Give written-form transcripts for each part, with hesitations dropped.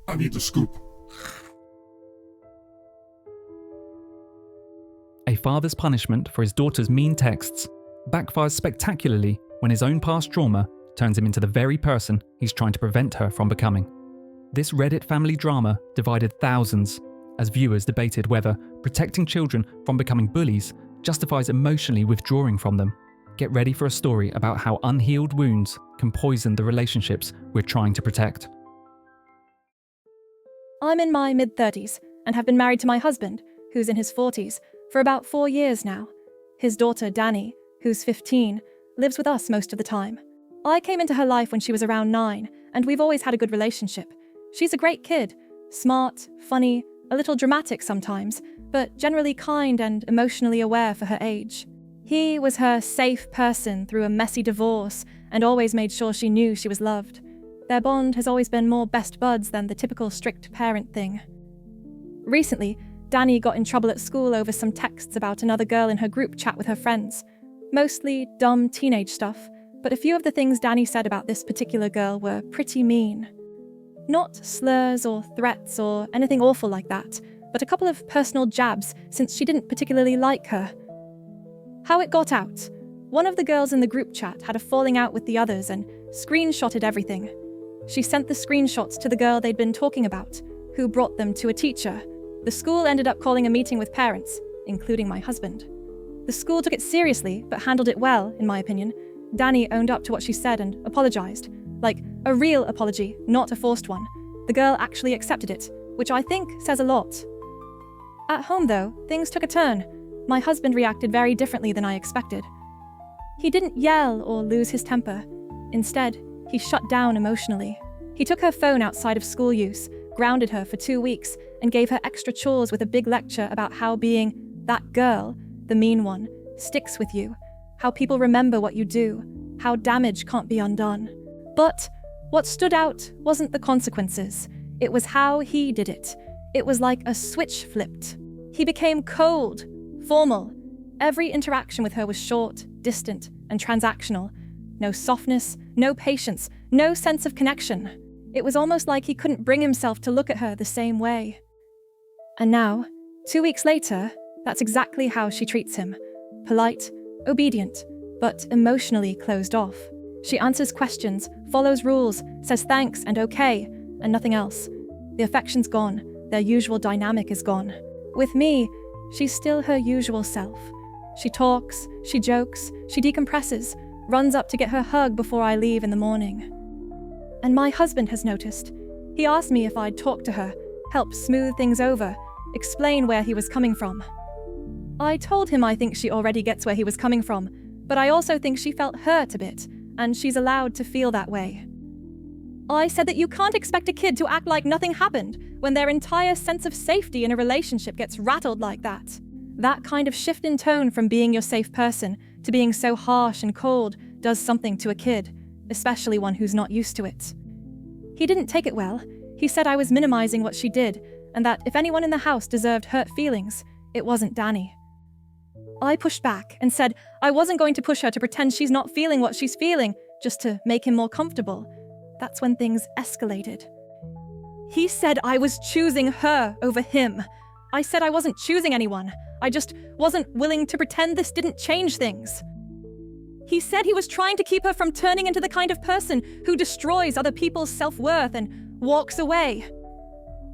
I need the scoop. A father's punishment for his daughter's mean texts backfires spectacularly when his own past trauma turns him into the very person he's trying to prevent her from becoming. This Reddit family drama divided thousands as viewers debated whether protecting children from becoming bullies justifies emotionally withdrawing from them. Get ready for a story about how unhealed wounds can poison the relationships we're trying to protect. I'm in my mid-30s and have been married to my husband, who's in his 40s, for about 4 years now. His daughter, Danny, who's 15, lives with us most of the time. I came into her life when she was around 9, and we've always had a good relationship. She's a great kid, smart, funny, a little dramatic sometimes, but generally kind and emotionally aware for her age. He was her safe person through a messy divorce and always made sure she knew she was loved. Their bond has always been more best buds than the typical strict parent thing. Recently, Danny got in trouble at school over some texts about another girl in her group chat with her friends. Mostly dumb teenage stuff, but a few of the things Danny said about this particular girl were pretty mean. Not slurs or threats or anything awful like that, but a couple of personal jabs since she didn't particularly like her. How it got out: one of the girls in the group chat had a falling out with the others and screenshotted everything. She sent the screenshots to the girl they'd been talking about, who brought them to a teacher. The school ended up calling a meeting with parents, including my husband. The school took it seriously, but handled it well, in my opinion. Danny owned up to what she said and apologized. Like, a real apology, not a forced one. The girl actually accepted it, which I think says a lot. At home, though, things took a turn. My husband reacted very differently than I expected. He didn't yell or lose his temper. Instead, he shut down emotionally. He took her phone outside of school use, grounded her for 2 weeks, and gave her extra chores with a big lecture about how being that girl, the mean one, sticks with you, how people remember what you do, how damage can't be undone. But what stood out wasn't the consequences. It was how he did it. It was like a switch flipped. He became cold, formal. Every interaction with her was short, distant, and transactional. No softness, no patience, no sense of connection. It was almost like he couldn't bring himself to look at her the same way. And now, 2 weeks later, that's exactly how she treats him. Polite, obedient, but emotionally closed off. She answers questions, follows rules, says thanks and okay, and nothing else. The affection's gone, their usual dynamic is gone. With me, she's still her usual self. She talks, she jokes, she decompresses, runs up to get her hug before I leave in the morning. And my husband has noticed. He asked me if I'd talk to her, help smooth things over, explain where he was coming from. I told him I think she already gets where he was coming from, but I also think she felt hurt a bit, and she's allowed to feel that way. I said that you can't expect a kid to act like nothing happened when their entire sense of safety in a relationship gets rattled like that. That kind of shift in tone from being your safe person to being so harsh and cold does something to a kid, especially one who's not used to it. He didn't take it well. He said I was minimizing what she did, and that if anyone in the house deserved hurt feelings, it wasn't Danny. I pushed back and said I wasn't going to push her to pretend she's not feeling what she's feeling just to make him more comfortable. That's when things escalated. He said I was choosing her over him. I said I wasn't choosing anyone. I just wasn't willing to pretend this didn't change things. He said he was trying to keep her from turning into the kind of person who destroys other people's self-worth and walks away.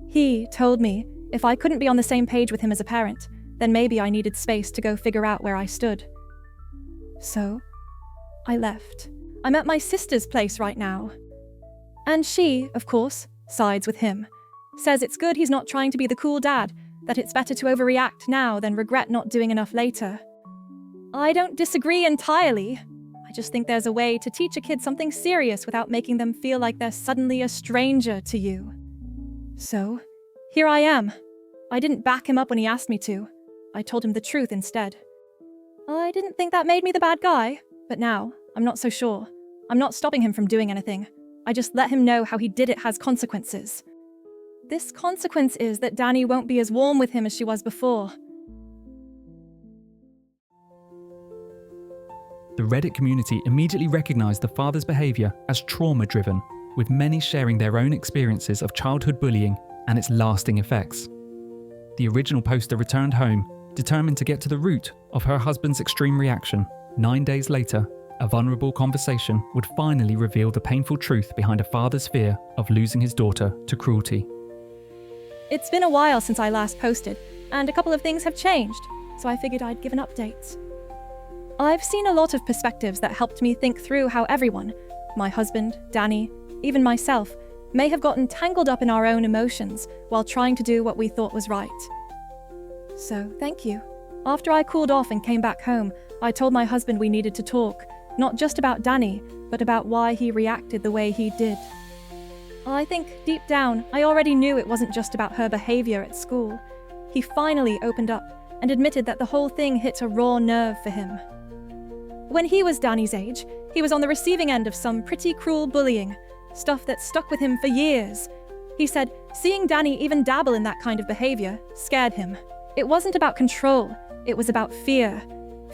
He told me if I couldn't be on the same page with him as a parent, then maybe I needed space to go figure out where I stood. So, I left. I'm at my sister's place right now. And she, of course, sides with him. Says it's good he's not trying to be the cool dad, that it's better to overreact now than regret not doing enough later. I don't disagree entirely. I just think there's a way to teach a kid something serious without making them feel like they're suddenly a stranger to you. So, here I am. I didn't back him up when he asked me to. I told him the truth instead. I didn't think that made me the bad guy, but now, I'm not so sure. I'm not stopping him from doing anything. I just let him know how he did it has consequences. This consequence is that Danny won't be as warm with him as she was before. The Reddit community immediately recognized the father's behavior as trauma-driven with many sharing their own experiences of childhood bullying and its lasting effects. The original poster returned home, determined to get to the root of her husband's extreme reaction. 9 days later, a vulnerable conversation would finally reveal the painful truth behind a father's fear of losing his daughter to cruelty. It's been a while since I last posted, and a couple of things have changed, so I figured I'd give an update. I've seen a lot of perspectives that helped me think through how everyone, my husband, Danny, even myself, may have gotten tangled up in our own emotions while trying to do what we thought was right. So, thank you. After I cooled off and came back home, I told my husband we needed to talk, not just about Danny, but about why he reacted the way he did. I think, deep down, I already knew it wasn't just about her behavior at school. He finally opened up and admitted that the whole thing hit a raw nerve for him. When he was Danny's age, he was on the receiving end of some pretty cruel bullying, stuff that stuck with him for years. He said seeing Danny even dabble in that kind of behavior scared him. It wasn't about control, it was about fear.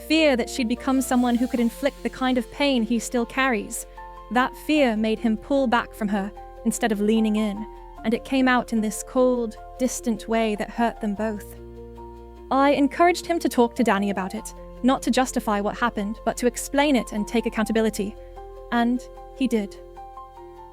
Fear that she'd become someone who could inflict the kind of pain he still carries. That fear made him pull back from her instead of leaning in, and it came out in this cold, distant way that hurt them both. I encouraged him to talk to Danny about it, not to justify what happened, but to explain it and take accountability. And he did.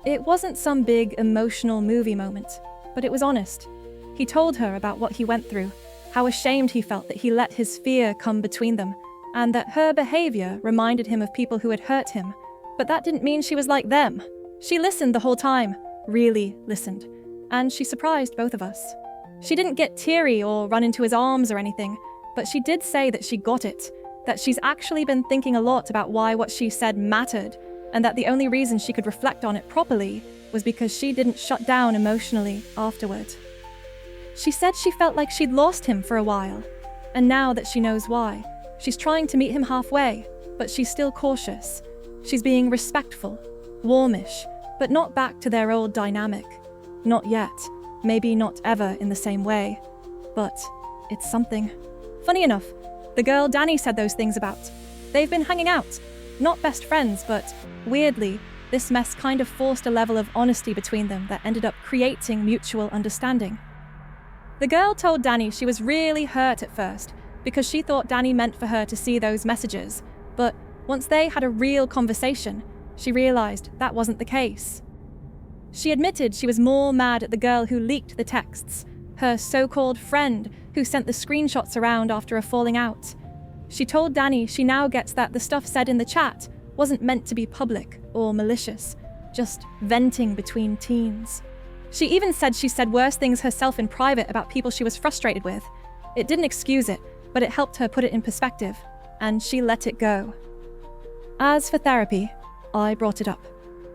It wasn't some big emotional movie moment, but it was honest. He told her about what he went through, how ashamed he felt that he let his fear come between them, and that her behavior reminded him of people who had hurt him. But that didn't mean she was like them. She listened the whole time, really listened, and she surprised both of us. She didn't get teary or run into his arms or anything, but she did say that she got it, that she's actually been thinking a lot about why what she said mattered, and that the only reason she could reflect on it properly was because she didn't shut down emotionally afterward. She said she felt like she'd lost him for a while, and now that she knows why, she's trying to meet him halfway, but she's still cautious. She's being respectful, warmish, but not back to their old dynamic. Not yet, maybe not ever in the same way, but it's something. Funny enough, the girl Danny said those things about. They've been hanging out, not best friends, but weirdly, this mess kind of forced a level of honesty between them that ended up creating mutual understanding. The girl told Danny she was really hurt at first because she thought Danny meant for her to see those messages, but once they had a real conversation, she realized that wasn't the case. She admitted she was more mad at the girl who leaked the texts, her so-called friend who sent the screenshots around after a falling out. She told Danny she now gets that the stuff said in the chat wasn't meant to be public or malicious, just venting between teens. She even said she said worse things herself in private about people she was frustrated with. It didn't excuse it, but it helped her put it in perspective, and she let it go. As for therapy, I brought it up.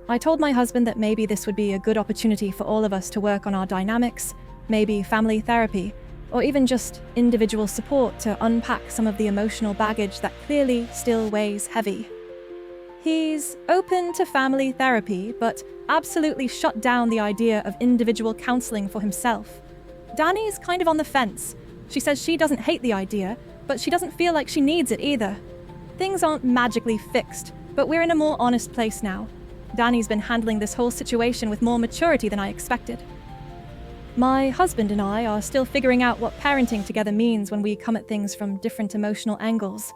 I told my husband that maybe this would be a good opportunity for all of us to work on our dynamics, maybe family therapy, or even just individual support to unpack some of the emotional baggage that clearly still weighs heavy. He's open to family therapy, but absolutely shut down the idea of individual counseling for himself. Danny's kind of on the fence. She says she doesn't hate the idea, but she doesn't feel like she needs it either. Things aren't magically fixed, but we're in a more honest place now. Danny's been handling this whole situation with more maturity than I expected. My husband and I are still figuring out what parenting together means when we come at things from different emotional angles.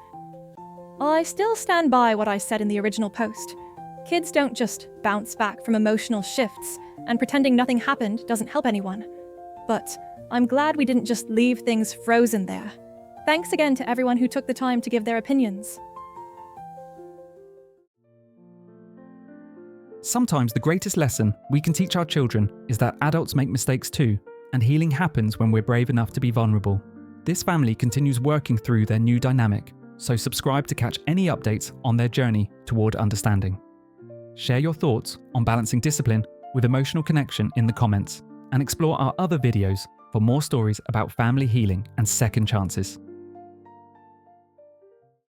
I still stand by what I said in the original post. Kids don't just bounce back from emotional shifts, and pretending nothing happened doesn't help anyone. But I'm glad we didn't just leave things frozen there. Thanks again to everyone who took the time to give their opinions. Sometimes the greatest lesson we can teach our children is that adults make mistakes too, and healing happens when we're brave enough to be vulnerable. This family continues working through their new dynamic, so subscribe to catch any updates on their journey toward understanding. Share your thoughts on balancing discipline with emotional connection in the comments, and explore our other videos for more stories about family healing and second chances.